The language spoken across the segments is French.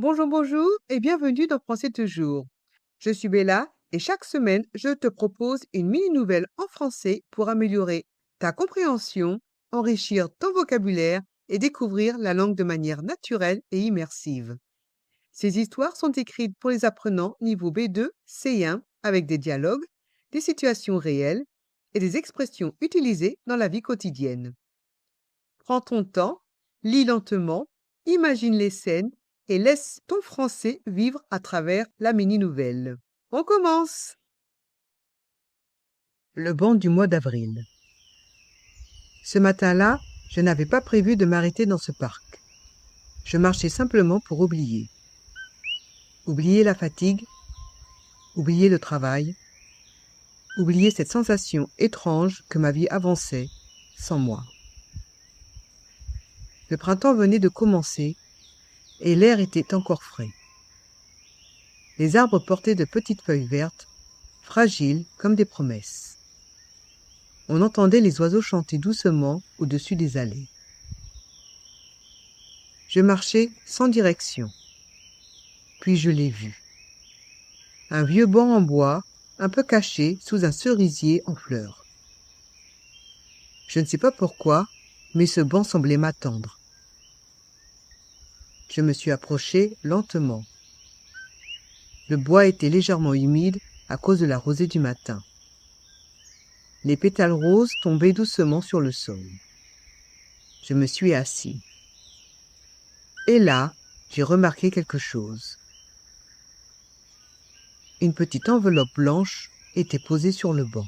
Bonjour, bonjour et bienvenue dans Français toujours. Je suis Bella et chaque semaine, je te propose une mini-nouvelle en français pour améliorer ta compréhension, enrichir ton vocabulaire et découvrir la langue de manière naturelle et immersive. Ces histoires sont écrites pour les apprenants niveau B2, C1 avec des dialogues, des situations réelles et des expressions utilisées dans la vie quotidienne. Prends ton temps, lis lentement, imagine les scènes et laisse ton français vivre à travers la mini-nouvelle. On commence! Le banc du mois d'avril. Ce matin-là, je n'avais pas prévu de m'arrêter dans ce parc. Je marchais simplement pour oublier. Oublier la fatigue, oublier le travail, oublier cette sensation étrange que ma vie avançait sans moi. Le printemps venait de commencer et l'air était encore frais. Les arbres portaient de petites feuilles vertes, fragiles comme des promesses. On entendait les oiseaux chanter doucement au-dessus des allées. Je marchais sans direction. Puis je l'ai vu. Un vieux banc en bois, un peu caché sous un cerisier en fleurs. Je ne sais pas pourquoi, mais ce banc semblait m'attendre. Je me suis approché lentement. Le bois était légèrement humide à cause de la rosée du matin. Les pétales roses tombaient doucement sur le sol. Je me suis assis. Et là, j'ai remarqué quelque chose. Une petite enveloppe blanche était posée sur le banc,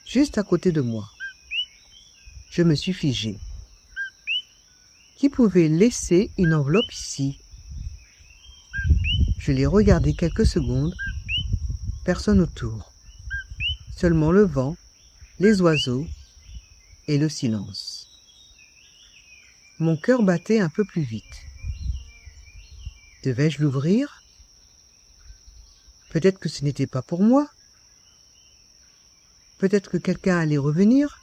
juste à côté de moi. Je me suis figé. Qui pouvait laisser une enveloppe ici? Je l'ai regardé quelques secondes. Personne autour. Seulement le vent, les oiseaux et le silence. Mon cœur battait un peu plus vite. Devais-je l'ouvrir? Peut-être que ce n'était pas pour moi. Peut-être que quelqu'un allait revenir.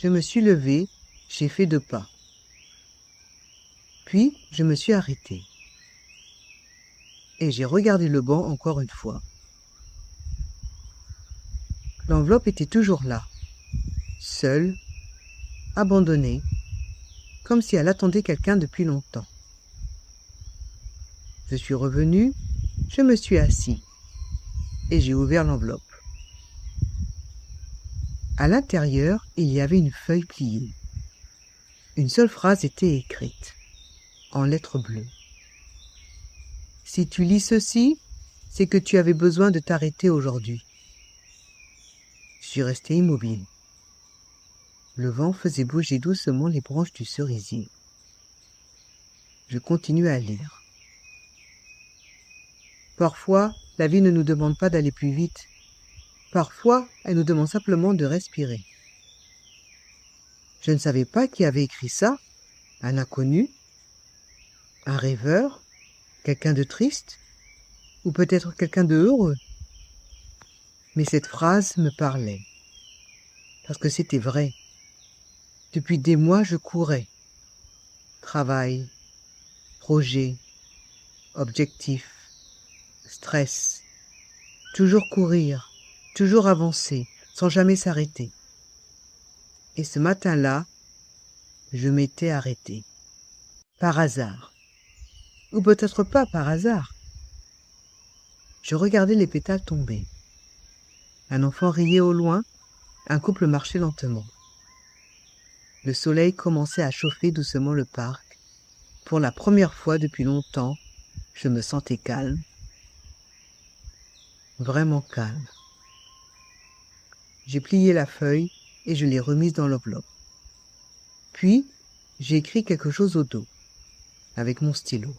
Je me suis levé, j'ai fait 2 pas. Puis, je me suis arrêté. Et j'ai regardé le banc encore une fois. L'enveloppe était toujours là, seule, abandonnée, comme si elle attendait quelqu'un depuis longtemps. Je suis revenu, je me suis assis, et j'ai ouvert l'enveloppe. À l'intérieur, il y avait une feuille pliée. Une seule phrase était écrite, en lettres bleues. Si tu lis ceci, c'est que tu avais besoin de t'arrêter aujourd'hui. Je suis resté immobile. Le vent faisait bouger doucement les branches du cerisier. Je continue à lire. Parfois, la vie ne nous demande pas d'aller plus vite. Parfois, elle nous demande simplement de respirer. Je ne savais pas qui avait écrit ça. Un inconnu? Un rêveur? Quelqu'un de triste? Ou peut-être quelqu'un de heureux? Mais cette phrase me parlait. Parce que c'était vrai. Depuis des mois, je courais. Travail, projet, objectif, stress. Toujours courir, toujours avancer, sans jamais s'arrêter. Et ce matin-là, je m'étais arrêté. Par hasard. Ou peut-être pas par hasard. Je regardais les pétales tomber. Un enfant riait au loin, un couple marchait lentement. Le soleil commençait à chauffer doucement le parc. Pour la première fois depuis longtemps, je me sentais calme. Vraiment calme. J'ai plié la feuille et je l'ai remise dans l'enveloppe. Puis, j'ai écrit quelque chose au dos, avec mon stylo.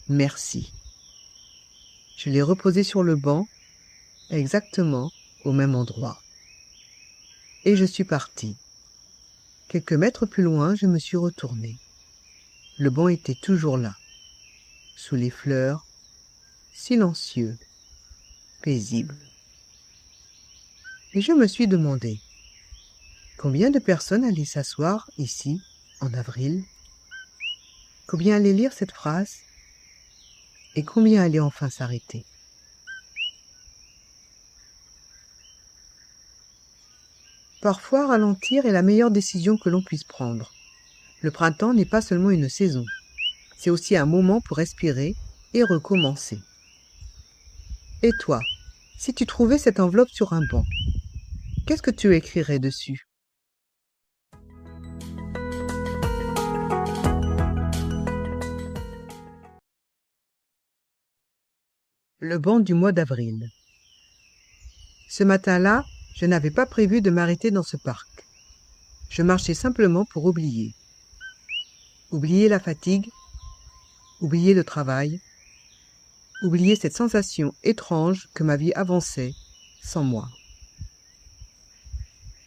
Merci. Je l'ai reposé sur le banc, exactement au même endroit. Et je suis parti. Quelques mètres plus loin, je me suis retourné. Le banc était toujours là, sous les fleurs, silencieux, paisible. Et je me suis demandé, combien de personnes allaient s'asseoir ici, en avril? Combien allait lire cette phrase et combien allait enfin s'arrêter? Parfois, ralentir est la meilleure décision que l'on puisse prendre. Le printemps n'est pas seulement une saison, c'est aussi un moment pour respirer et recommencer. Et toi, si tu trouvais cette enveloppe sur un banc, qu'est-ce que tu écrirais dessus? Le banc du mois d'avril. Ce matin-là, je n'avais pas prévu de m'arrêter dans ce parc. Je marchais simplement pour oublier. Oublier la fatigue, oublier le travail, oublier cette sensation étrange que ma vie avançait sans moi.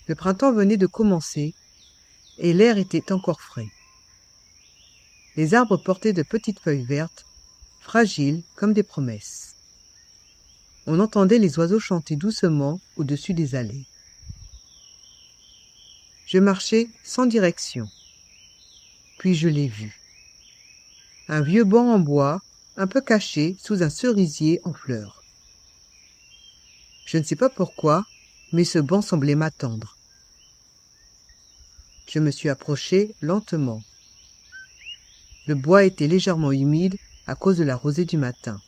Le printemps venait de commencer et l'air était encore frais. Les arbres portaient de petites feuilles vertes, fragiles comme des promesses. On entendait les oiseaux chanter doucement au-dessus des allées. Je marchais sans direction. Puis je l'ai vu. Un vieux banc en bois, un peu caché sous un cerisier en fleurs. Je ne sais pas pourquoi, mais ce banc semblait m'attendre. Je me suis approché lentement. Le bois était légèrement humide à cause de la rosée du matin.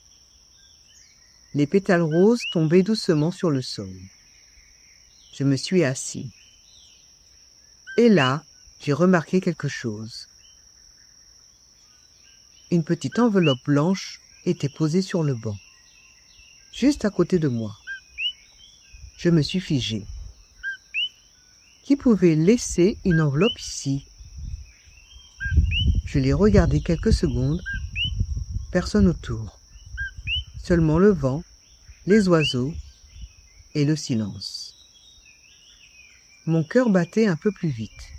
Les pétales roses tombaient doucement sur le sol. Je me suis assis. Et là, j'ai remarqué quelque chose. Une petite enveloppe blanche était posée sur le banc, juste à côté de moi. Je me suis figé. Qui pouvait laisser une enveloppe ici? Je l'ai regardé quelques secondes. Personne autour. Seulement le vent, les oiseaux et le silence. Mon cœur battait un peu plus vite.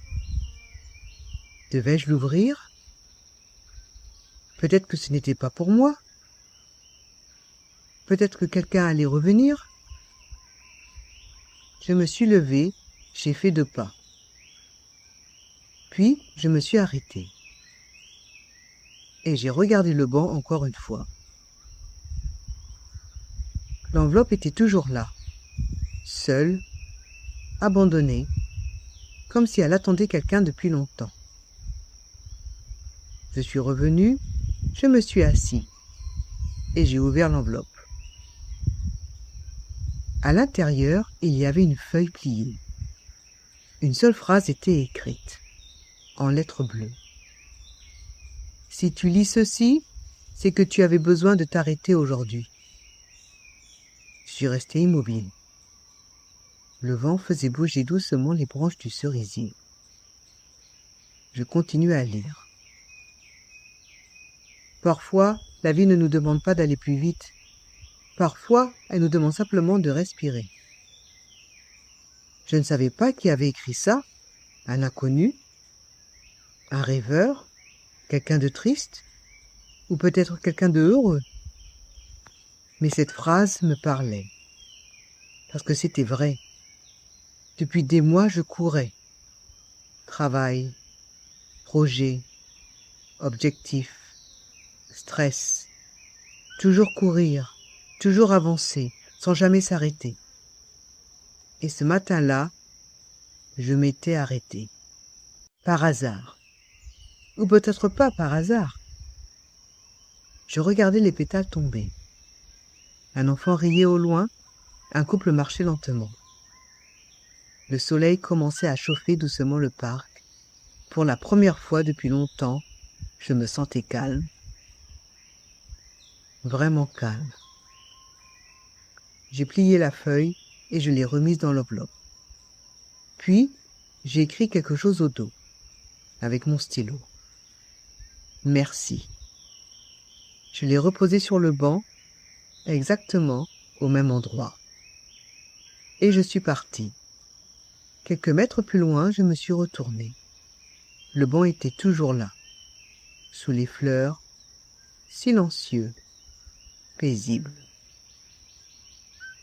Devais-je l'ouvrir? Peut-être que ce n'était pas pour moi. Peut-être que quelqu'un allait revenir. Je me suis levé, j'ai fait 2 pas. Puis, je me suis arrêté. Et j'ai regardé le banc encore une fois. L'enveloppe était toujours là, seule, abandonnée, comme si elle attendait quelqu'un depuis longtemps. Je suis revenu, je me suis assis, et j'ai ouvert l'enveloppe. À l'intérieur, il y avait une feuille pliée. Une seule phrase était écrite, en lettres bleues. Si tu lis ceci, c'est que tu avais besoin de t'arrêter aujourd'hui. Je suis resté immobile. Le vent faisait bouger doucement les branches du cerisier. Je continuais à lire. Parfois, la vie ne nous demande pas d'aller plus vite. Parfois, elle nous demande simplement de respirer. Je ne savais pas qui avait écrit ça, un inconnu, un rêveur, quelqu'un de triste, ou peut-être quelqu'un de heureux. Mais cette phrase me parlait, parce que c'était vrai. Depuis des mois, je courais. Travail, projet, objectif, stress. Toujours courir, toujours avancer, sans jamais s'arrêter. Et ce matin-là, je m'étais arrêté. Par hasard. Ou peut-être pas par hasard. Je regardais les pétales tomber. Un enfant riait au loin, un couple marchait lentement. Le soleil commençait à chauffer doucement le parc. Pour la première fois depuis longtemps, je me sentais calme. Vraiment calme. J'ai plié la feuille et je l'ai remise dans l'enveloppe. Puis, j'ai écrit quelque chose au dos, avec mon stylo. Merci. Je l'ai reposé sur le banc, exactement au même endroit. Et je suis parti. Quelques mètres plus loin, je me suis retourné. Le banc était toujours là, sous les fleurs, silencieux, paisible.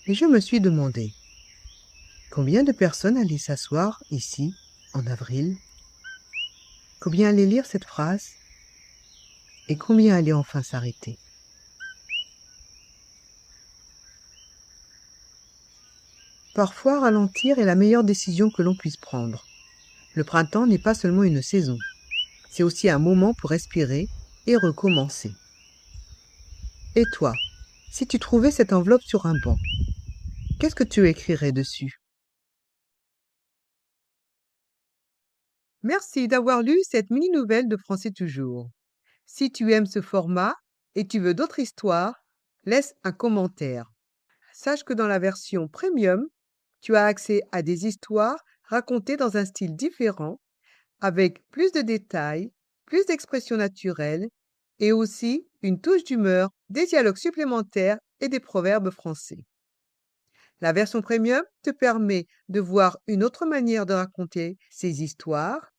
Et je me suis demandé, combien de personnes allaient s'asseoir ici, en avril? Combien allaient lire cette phrase? et combien allait enfin s'arrêter. Parfois, ralentir est la meilleure décision que l'on puisse prendre. Le printemps n'est pas seulement une saison, c'est aussi un moment pour respirer et recommencer. Et toi, si tu trouvais cette enveloppe sur un banc, qu'est-ce que tu écrirais dessus? Merci d'avoir lu cette mini-nouvelle de Français Toujours. Si tu aimes ce format et tu veux d'autres histoires, laisse un commentaire. Sache que dans la version premium, tu as accès à des histoires racontées dans un style différent, avec plus de détails, plus d'expressions naturelles et aussi une touche d'humeur, des dialogues supplémentaires et des proverbes français. La version premium te permet de voir une autre manière de raconter ces histoires,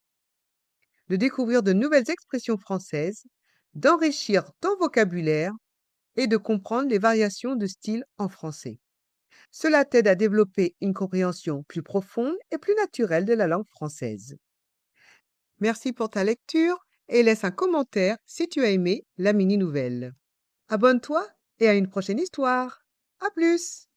de découvrir de nouvelles expressions françaises, d'enrichir ton vocabulaire et de comprendre les variations de style en français. Cela t'aide à développer une compréhension plus profonde et plus naturelle de la langue française. Merci pour ta lecture et laisse un commentaire si tu as aimé la mini-nouvelle. Abonne-toi et à une prochaine histoire. À plus!